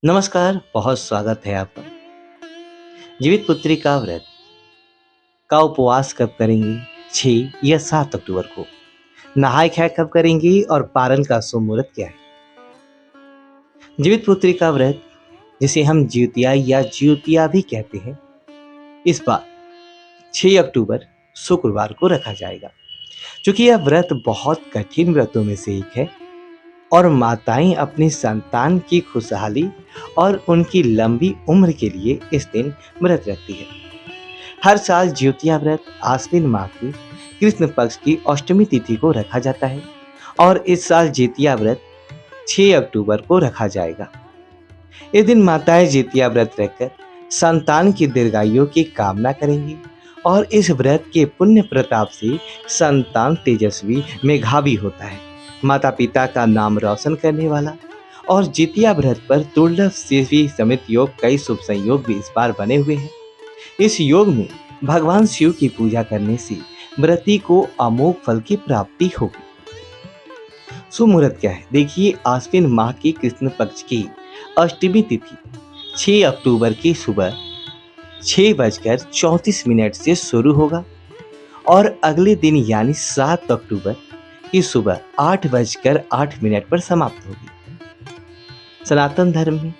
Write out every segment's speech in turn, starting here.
नमस्कार, बहुत स्वागत है आपका। जीवित पुत्री का व्रत का उपवास कब करेंगी? 6 या 7 अक्टूबर को। नहाय खाय कब करेंगी और पारण का शुभ मुहूर्त क्या है? जीवित पुत्री का व्रत, जिसे हम जिउतिया या जिउतिया भी कहते हैं, इस बार 6 अक्टूबर शुक्रवार को रखा जाएगा। चूंकि यह व्रत बहुत कठिन व्रतों में से एक है और माताएं अपनी संतान की खुशहाली और उनकी लंबी उम्र के लिए इस दिन व्रत रखती है। हर साल ज्योतिया व्रत आश्विन माह की कृष्ण पक्ष की अष्टमी तिथि को रखा जाता है और इस साल जितिया व्रत 6 अक्टूबर को रखा जाएगा। इस दिन माताएं जितिया व्रत रखकर संतान की दीर्घायु की कामना करेंगी और इस व्रत के पुण्य प्रताप से संतान तेजस्वी मेधावी होता है, माता पिता का नाम रोशन करने वाला। और जितिया व्रत पर दुर्लभ से समित योग, कई शुभ संयोग भी इस बार बने हुए हैं। इस योग में भगवान शिव की पूजा करने से व्रती को अमोघ फल की प्राप्ति होगी। शुभ मुहूर्त क्या है? देखिए, आश्विन माह की कृष्ण पक्ष की अष्टमी तिथि 6 अक्टूबर की सुबह 6:34 से शुरू होगा और अगले दिन यानी 7 अक्टूबर की सुबह 8:08 पर समाप्त होगी। सनातन धर्म में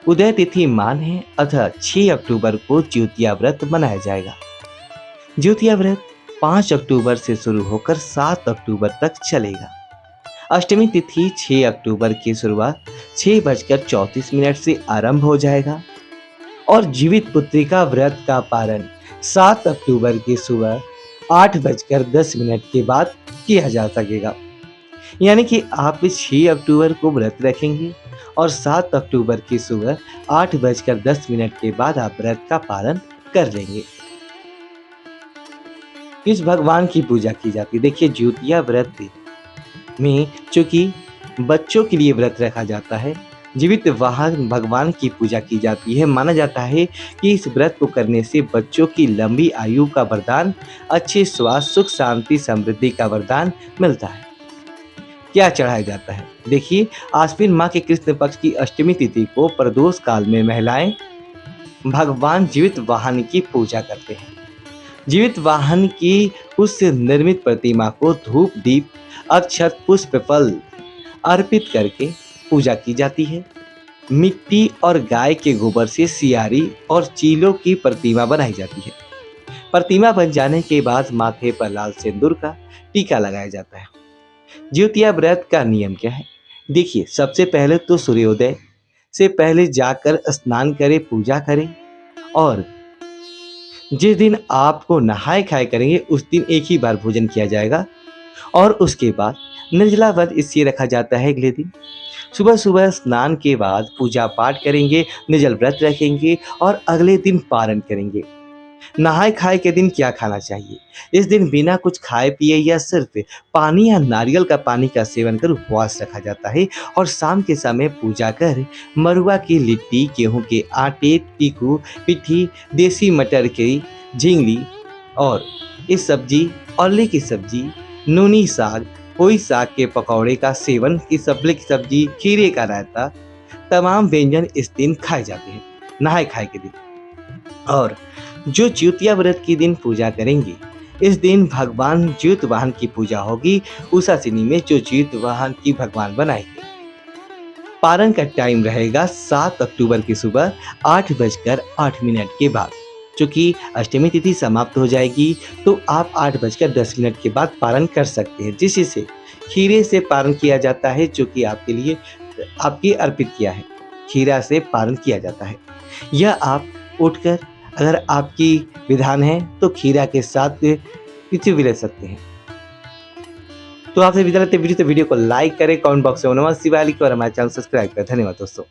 उदय तिथि मान है, अतः 6 अक्टूबर को ज्योतिया व्रत मनाया जाएगा। ज्योतिया व्रत 5 अक्टूबर से शुरू होकर 7 अक्टूबर तक चलेगा। अष्टमी तिथि 6 अक्टूबर की शुरुआत 6:34 से आरंभ हो जाएगा और जीवित पुत्रिका व्रत का पारण 7 अक्टूबर की सुबह 8:10 के बाद किया जा सकेगा। यानी कि आप 6 अक्टूबर को व्रत रखेंगे और 7 अक्टूबर की सुबह 8:10 के बाद आप व्रत का पालन कर लेंगे। किस भगवान की पूजा की जाती है? देखिए, ज्योतिया व्रत में चूंकि बच्चों के लिए व्रत रखा जाता है, जीवित वाहन भगवान की पूजा की जाती है। माना जाता है कि इस व्रत को करने से बच्चों की लंबी आयु का वरदान, अच्छे स्वास्थ्य, सुख शांति समृद्धि का वरदान मिलता है। क्या चढ़ाया जाता है? देखिए, आश्विन माह के कृष्ण पक्ष की अष्टमी तिथि को प्रदोष काल में महिलाएं भगवान जीवित वाहन की पूजा करते हैं। जीवित वाहन की उस निर्मित प्रतिमा को धूप, दीप, अक्षत, पुष्प, फल अर्पित करके पूजा की जाती है। मिट्टी और गाय के गोबर से सियारी और चीलों की प्रतिमा बनाई जाती है। प्रतिमा बन जाने के बाद माथे पर लाल सिंदूर का टीका लगाया जाता है। ज्योतिया व्रत का नियम क्या है? देखिए, सबसे पहले तो सूर्योदय से पहले जाकर स्नान करें, पूजा करें और जिस दिन आपको नहाय खाए करेंगे उस दिन एक ही बार भोजन किया जाएगा और उसके बाद निर्जला व्रत इसलिए रखा जाता है। अगले दिन सुबह सुबह स्नान के बाद पूजा पाठ करेंगे, निर्जल व्रत रखेंगे और अगले दिन पारण करेंगे। नहाय खाए के दिन क्या खाना चाहिए? इस दिन बिना कुछ खाए पिए या सिर्फ पानी या नारियल का पानी का सेवन कर उपवास रखा जाता है और शाम के समय पूजा कर मरुआ की लिट्टी, गेहूं के आटे, तीखू, पिठी, देसी मटर की झिंगली और इस सब्जी, औले की सब्जी, नूनी साग, कोई साग के पकौड़े का सेवन, की सबले की सब्जी, खीरे का रायता, तमाम व्यंजन इस दिन खाए जाते हैं नहाय खाए के दिन। और जो ज्योतिया व्रत के दिन पूजा करेंगे, इस दिन भगवान ज्योत वाहन की पूजा होगी। उषा सिनी में जो ज्योत वाहन की भगवान बनाएंगे। पारण का टाइम रहेगा 7 अक्टूबर की सुबह 8:08 के बाद। चूंकि अष्टमी तिथि समाप्त हो जाएगी तो आप 8:10 के बाद पारण कर सकते हैं, जिससे खीरे से पारण किया जाता है, जो कि आपके लिए आपकी अर्पित किया है। खीरा से पारण किया जाता है। यह आप उठकर, अगर आपकी विधान है तो खीरा के साथ किसी भी ले सकते हैं। तो आपसे विदा लेते वीडियो को लाइक करें, कमेंट बॉक्स में नमः शिवाय लिखें और हमारे चैनल सब्सक्राइब करें। धन्यवाद दोस्तों।